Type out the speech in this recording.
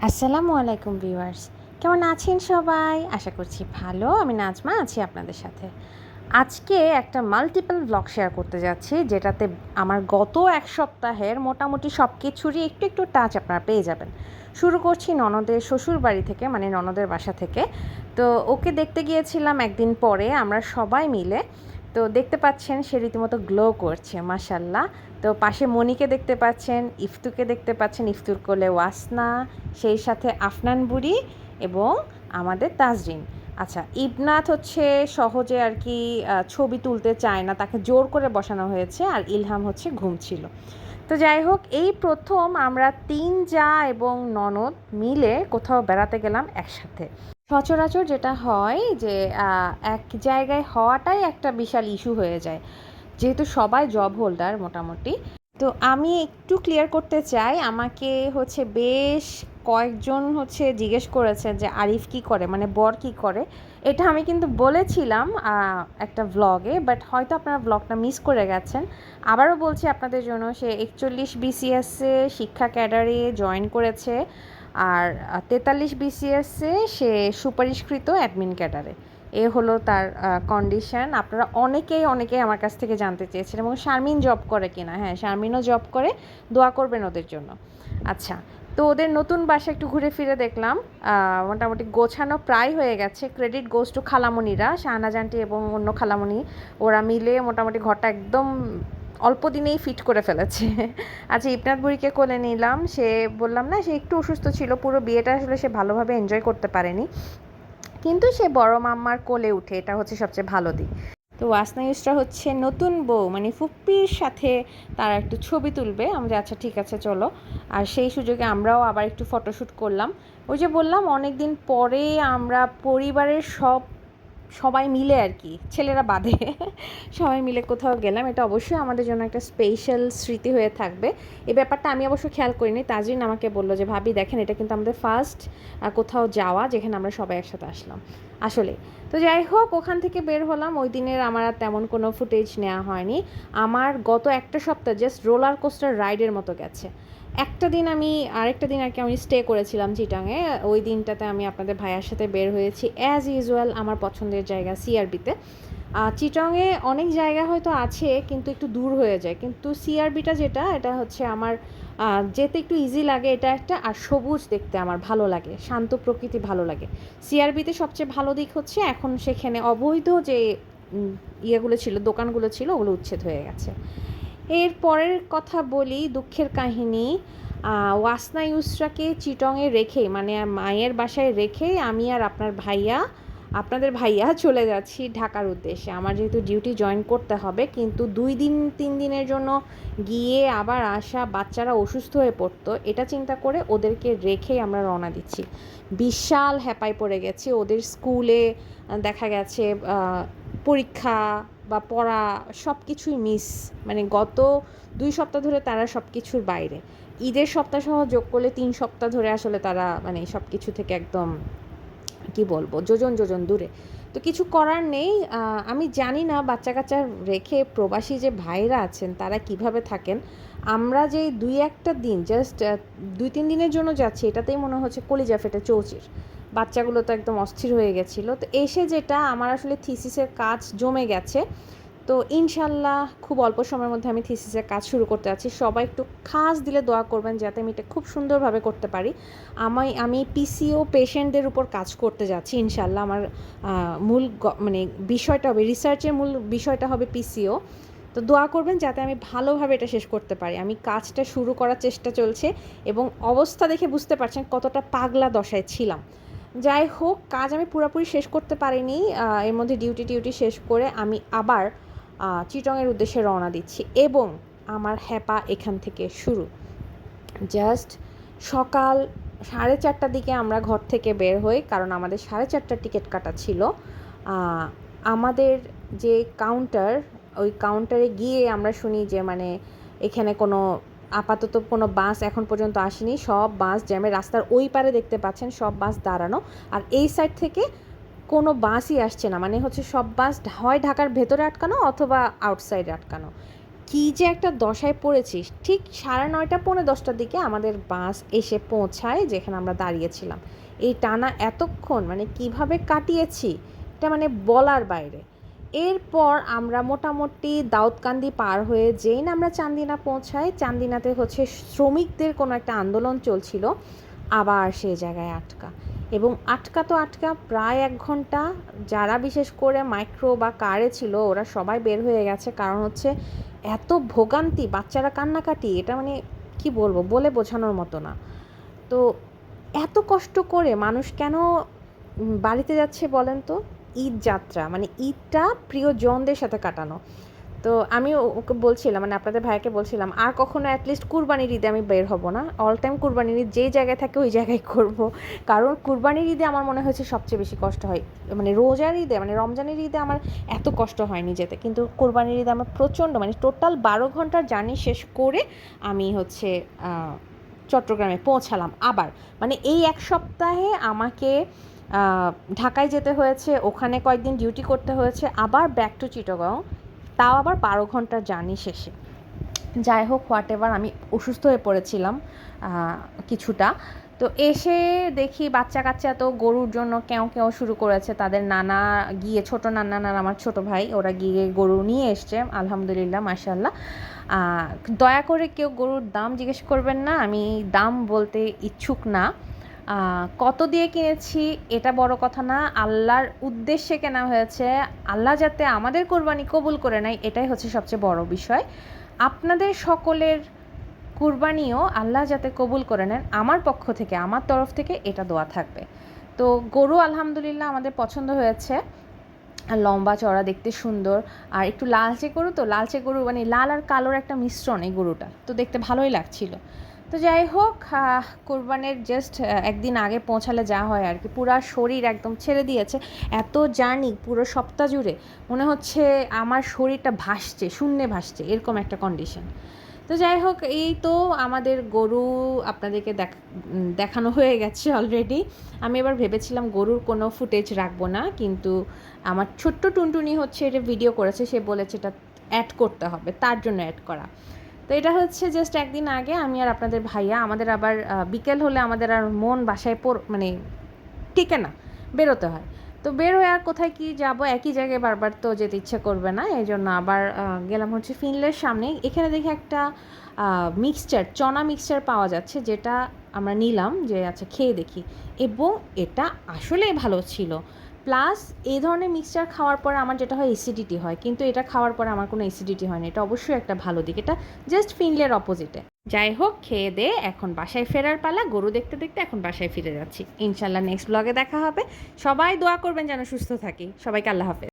আসসালামু আলাইকুম ভিউয়ার্স, কেমন আছেন সবাই? আশা করছি ভালো। আমি নাজমা আছি আপনাদের সাথে। আজকে একটা মাল্টিপল ব্লগ শেয়ার করতে যাচ্ছি, যেটাতে আমার গত এক সপ্তাহের মোটামুটি সব কিছুরই একটু একটু টাচ আপনারা পেয়ে যাবেন। শুরু করছি ননদের শ্বশুর বাড়ি থেকে, মানে ননদের বাসা থেকে। তো ওকে দেখতে গিয়েছিলাম একদিন পরে আমরা সবাই মিলে। তো দেখতে পাচ্ছেন সে রীতিমতো গ্লো করছে মাশাল্লাহ। তো পাশে মনিকে দেখতে পাচ্ছেন, ইফতুকে দেখতে পাচ্ছেন, ইফতুর কোলে ওয়াসনা, সেই সাথে আফনান বুড়ি এবং আমাদের তাজরিন। আচ্ছা, ইবনাথ হচ্ছে সহজে আর কি ছবি তুলতে চায় না, তাকে জোর করে বসানো হয়েছে, আর ইলহাম হচ্ছে ঘুমছিল। তো যাই হোক, এই প্রথম আমরা তিন জা এবং ননদ মিলে কোথাও বেড়াতে গেলাম একসাথে। সচরাচর যেটা হয় যে এক জায়গায় হওয়াটাই একটা বিশাল ইস্যু হয়ে যায়, যেহেতু সবাই জব হোল্ডার মোটামুটি। তো আমি একটু ক্লিয়ার করতে চাই, আমাকে হচ্ছে বেশ কয়েকজন হচ্ছে জিজ্ঞেস করেছে যে আরিফ কি করে, মানে বর কি করে। এটা আমি কিন্তু বলেছিলাম একটা ভ্লগে, বাট হয়তো আপনারা ভ্লগটা মিস করে গেছেন। আবারও বলছি আপনাদের জন্য, সে 41 বিসিএসে শিক্ষা ক্যাডারে জয়েন করেছে, আর 43 বিসিএসে সে সুপারিশকৃত অ্যাডমিন ক্যাডারে। এ হলো তার কন্ডিশন। আপনারা অনেকেই আমার কাছ থেকে জানতে চেয়েছেন, এবং শারমিন জব করে কিনা। হ্যাঁ, শারমিনও জব করে, দোয়া করবেন ওদের জন্য। আচ্ছা, তো ওদের নতুন বাসা একটু ঘুরে ফিরে দেখলাম, মোটামুটি গোছানো প্রায় হয়ে গেছে। ক্রেডিট গোজ টু খালামণিরা, শাহনাজ আন্টি এবং অন্য খালামণি, ওরা মিলে মোটামুটি ঘরটা একদম অল্প দিনেই ফিট করে ফেলেছে। আচ্ছা, ইবনাথ বুড়িকে কোলে নিলাম। সে বললাম না, সে একটু অসুস্থ ছিল, পুরো বিয়েটা আসলে সে ভালোভাবে এনজয় করতে পারেনি, কিন্তু সে বড় মাম্মার কোলে উঠে, এটা হচ্ছে সবচেয়ে ভালো দিক। তো ওয়াসনা ইউসরা হচ্ছে নতুন বউ, মানে ফুপ্পির সাথে তারা একটু ছবি তুলবে। আমরা আচ্ছা ঠিক আছে চলো, আর সেই সুযোগে আমরাও আবার একটু ফটোশ্যুট করলাম। ওই যে বললাম, অনেক দিন পরে আমরা পরিবারের সবাই মিলে আর কি, ছেলেরা বাদে সবাই মিলে কোথাও গেলাম। এটা অবশ্যই আমাদের জন্য একটা স্পেশাল স্মৃতি হয়ে থাকবে। এই ব্যাপারটা আমি অবশ্য খেয়াল করিনি, তাজরিন আমাকে বললো যে ভাবি দেখেন, এটা কিন্তু আমাদের ফার্স্ট কোথাও যাওয়া যেখানে আমরা সবাই একসাথে আসলাম আসলে। তো যাই হোক, ওখান থেকে বের হলাম। ওই দিনের আমার আর তেমন কোনো ফুটেজ নেওয়া হয়নি। আমার গত একটা সপ্তাহ জাস্ট রোলার কোস্টার রাইডের মতো গেছে। আরেকটা দিন আর কি আমি স্টে করেছিলাম চিটাঙে। ওই দিনটাতে আমি আপনাদের ভাইয়ার সাথে বের হয়েছি অ্যাজ ইউজুয়াল আমার পছন্দের জায়গা সিআরবিতে। চিটংয়ে অনেক জায়গা হয়তো আছে, কিন্তু একটু দূর হয়ে যায়, কিন্তু সিআরবিটা যেটা, এটা হচ্ছে আমার যেতে একটু ইজি লাগে, এটা একটা। আর সবুজ দেখতে আমার ভালো লাগে, শান্ত প্রকৃতি ভালো লাগে। সিআরবিতে সবচেয়ে ভালো দিক হচ্ছে এখন সেখানে অবৈধ যে ইয়েগুলো ছিল, দোকানগুলো ছিল, ওগুলো উচ্ছেদ হয়ে গেছে। এর পরের কথা বলি, দুঃখের কাহিনী। ওয়াসনা ইউসরাকে চিটংয়ে রেখেই, মানে মায়ের বাসায় রেখেই আমি আর আপনাদের ভাইয়া চলে যাচ্ছি ঢাকার উদ্দেশ্যে। আমার যেহেতু ডিউটি জয়েন করতে হবে, কিন্তু 2-3 দিনের জন্য গিয়ে আবার আসা, বাচ্চারা অসুস্থ হয়ে পড়তো, এটা চিন্তা করে ওদেরকে রেখেই আমরা রওনা দিচ্ছি। বিশাল হ্যাপায় পড়ে গেছি। ওদের স্কুলে দেখা গেছে পরীক্ষা বা পড়া সব কিছুই মিস, মানে গত 2 সপ্তাহ ধরে তারা সব কিছুর বাইরে। ঈদের সপ্তাহ সহ যোগ করলে 3 সপ্তাহ ধরে আসলে তারা মানে সব কিছু থেকে একদম কি বলবো, যোজন যোজন দূরে। তো কিছু করার নেই। আমি জানি না বাচ্চা কাচ্চা রেখে প্রবাসী যে ভাইরা আছেন তারা কিভাবে থাকেন। আমরা যে 2-1টা দিন, জাস্ট 2-3 দিনের জন্য যাচ্ছি, এটাতেই মনে হচ্ছে কলিজা ফেটে চৌচির। বাচ্চাগুলো তো একদম অস্থির হয়ে গেছিলো। তো এসে যেটা আমার আসলে থিসিসের কাজ জমে গেছে। তো ইনশাল্লাহ খুব অল্প সময়ের মধ্যে আমি থিসিসের কাজ শুরু করতে যাচ্ছি। সবাই একটু খাস দিলে দোয়া করবেন যাতে আমি এটা খুব সুন্দরভাবে করতে পারি। আমি পিসিও পেশেন্টদের উপর কাজ করতে যাচ্ছি ইনশাল্লাহ। আমার মূল মানে বিষয়টা হবে, রিসার্চের মূল বিষয়টা হবে পিসিও। তো দোয়া করবেন যাতে আমি ভালোভাবে এটা শেষ করতে পারি। আমি কাজটা শুরু করার চেষ্টা চলছে, এবং অবস্থা দেখে বুঝতে পারছেন কতটা পাগলা দশায় ছিলাম। যাই হোক, কাজ আমি পুরোপুরি শেষ করতে পারিনি। এর মধ্যে ডিউটি শেষ করে আমি আবার চিটংয়ের উদ্দেশ্যে রওনা দিচ্ছি, এবং আমার হ্যাপা এখান থেকে শুরু। জাস্ট সকাল 4:30টার দিকে আমরা ঘর থেকে বের হই, কারণ আমাদের 4:30টার টিকিট কাটা ছিল। আমাদের যে কাউন্টার, ওই কাউন্টারে গিয়ে আমরা শুনি যে মানে এখানে আপাতত কোনো বাস এখন পর্যন্ত আসেনি, সব বাস জ্যামে। রাস্তার ওই পারে দেখতে পাচ্ছেন সব বাস দাঁড়ানো, আর এই সাইড থেকে কোনো বাসই আসছে না। মানে হচ্ছে সব বাস হয় ঢাকার ভেতরে আটকানো অথবা আউটসাইডে আটকানো। কী যে একটা দশায় পড়েছি। ঠিক 9:30 পৌনে 10টার দিকে আমাদের বাস এসে পৌঁছায় যেখানে আমরা দাঁড়িয়েছিলাম। এই টানা এতক্ষণ মানে কিভাবে কাটিয়েছি এটা মানে বলার বাইরে। এরপর আমরা মোটামুটি দাউদকান্দি পার হয়ে যেই না আমরা চান্দিনা পৌঁছাই, চান্দিনাতে হচ্ছে শ্রমিকদের কোনো একটা আন্দোলন চলছিল, আবার সেই জায়গায় আটকা। এবং আটকা তো আটকা প্রায় 1 ঘন্টা। যারা বিশেষ করে মাইক্রো বা কারে ছিল ওরা সবাই বের হয়ে গেছে, কারণ হচ্ছে এত ভোগান্তি, বাচ্চারা কান্নাকাটি, এটা মানে কি বলবো, বলে বোঝানোর মতো না। তো এত কষ্ট করে মানুষ কেন বাড়িতে যাচ্ছে বলেন তো? ঈদ যাত্রা মানে ঈদটা প্রিয়জনদের সাথে কাটানো। তো আমি ওকে বলছিলাম, মানে আপনাদের ভাইয়াকে বলছিলাম, আর কখনো অ্যাটলিস্ট কুরবানির ঈদে আমি বের হব না। অল টাইম কুরবানির ঈদ যেই জায়গায় থাকে ওই জায়গায় করব। কারণ কুরবানির ঈদে আমার মনে হয়েছে সবচেয়ে বেশি কষ্ট হয়। মানে রোজার ঈদে মানে রমজানের ঈদে আমার এত কষ্ট হয়নি যেতে, কিন্তু কুরবানির ঈদে আমার প্রচণ্ড, মানে টোটাল 12 ঘন্টার জার্নি শেষ করে আমি হচ্ছে চট্টগ্রামে পৌঁছালাম। আবার মানে এই 1 সপ্তাহে আমাকে ঢাকায় যেতে হয়েছে, ওখানে কয়েকদিন ডিউটি করতে হয়েছে, আবার ব্যাক টু চিটাগং, তাও আবার 12 ঘন্টার জার্নি শেষে। যাই হোক, হোয়াট এভার, আমি অসুস্থ হয়ে পড়েছিলাম কিছুটা। তো এসে দেখি বাচ্চা কাচ্চা তো গরুর জন্য কেউ কেউ শুরু করেছে, তাদের নানা গিয়ে, ছোটো নানা আর আমার ছোটো ভাই ওরা গিয়ে গরু নিয়ে এসছে, আলহামদুলিল্লাহ মাশাআল্লাহ। দয়া করে কেউ গরুর দাম জিজ্ঞেস করবেন না, আমি দাম বলতে ইচ্ছুক না। কত দিয়ে কিনেছি এটা বড় কথা না, আল্লাহর উদ্দেশ্যে কেনা হয়েছে, আল্লাহ যাতে আমাদের কোরবানি কবুল করে নেয় এটাই হচ্ছে সবচেয়ে বড় বিষয়। আপনাদের সকলের কুরবানিও আল্লাহ যাতে কবুল করে নেন, আমার পক্ষ থেকে, আমার তরফ থেকে এটা দোয়া থাকবে। তো গরু আলহামদুলিল্লাহ আমাদের পছন্দ হয়েছে, লম্বা চড়া, দেখতে সুন্দর, আর একটু লালচে গরু, তো লালচে গরু মানে লাল আর কালোর একটা মিশ্রণ এই গরুটা, তো দেখতে ভালোই লাগছিল। তো যাই হোক, কোরবানের জাস্ট একদিন আগে পৌঁছালে যা হয় আর কি, পুরো শরীর একদম ছেড়ে দিয়েছে। এত জার্নি পুরো সপ্তাহ জুড়ে মনে হচ্ছে আমার শরীরটা ভাসছে, শূন্যে ভাসছে, এরকম একটা কন্ডিশন। তো যাই হোক, এই তো আমাদের গরু আপনাদেরকে দেখানো হয়ে গেছে অলরেডি। আমি এবার ভেবেছিলাম গরুর কোনো ফুটেজ রাখবো না, কিন্তু আমার ছোট্ট টুনটুনি হচ্ছে এটা ভিডিও করেছে, সে বলেছে এটা অ্যাড করতে হবে, তার জন্য অ্যাড করা। তো এটা হচ্ছে জাস্ট একদিন আগে আমি আর আপনাদের ভাইয়া, আমাদের আবার বিকেল হলে আমাদের আর মন বাসায় মানে টিকে না, বেরোতে হয়। তো বের হয়ে আর কোথায় কি যাব, একই জায়গায় বারবার তো যেতে ইচ্ছে করবে না, এই জন্য আবার গেলাম হচ্ছে ফিনলের সামনে। এখানে দেখে একটা মিক্সচার, চনা মিক্সচার পাওয়া যাচ্ছে, যেটা আমরা নিলাম যে আচ্ছা খেয়ে দেখি, এবং এটা আসলেই ভালো ছিল। প্লাস এই ধরনের মিক্সচার খাওয়ার পরে আমার যেটা হয় অ্যাসিডিটি হয়, কিন্তু এটা খাওয়ার পরে আমার কোনো অ্যাসিডিটি হয় না, এটা অবশ্যই একটা ভালো দিক, এটা জাস্ট ফিনলের অপোজিটে। যাই হোক, খেয়ে দে এখন বাসায় ফেরার পালা, গরু দেখতে দেখতে এখন বাসায় ফিরে যাচ্ছি। ইনশাল্লাহ নেক্সট ব্লগে দেখা হবে। সবাই দোয়া করবেন যেন সুস্থ থাকি। সবাইকে আল্লাহ হাফেজ।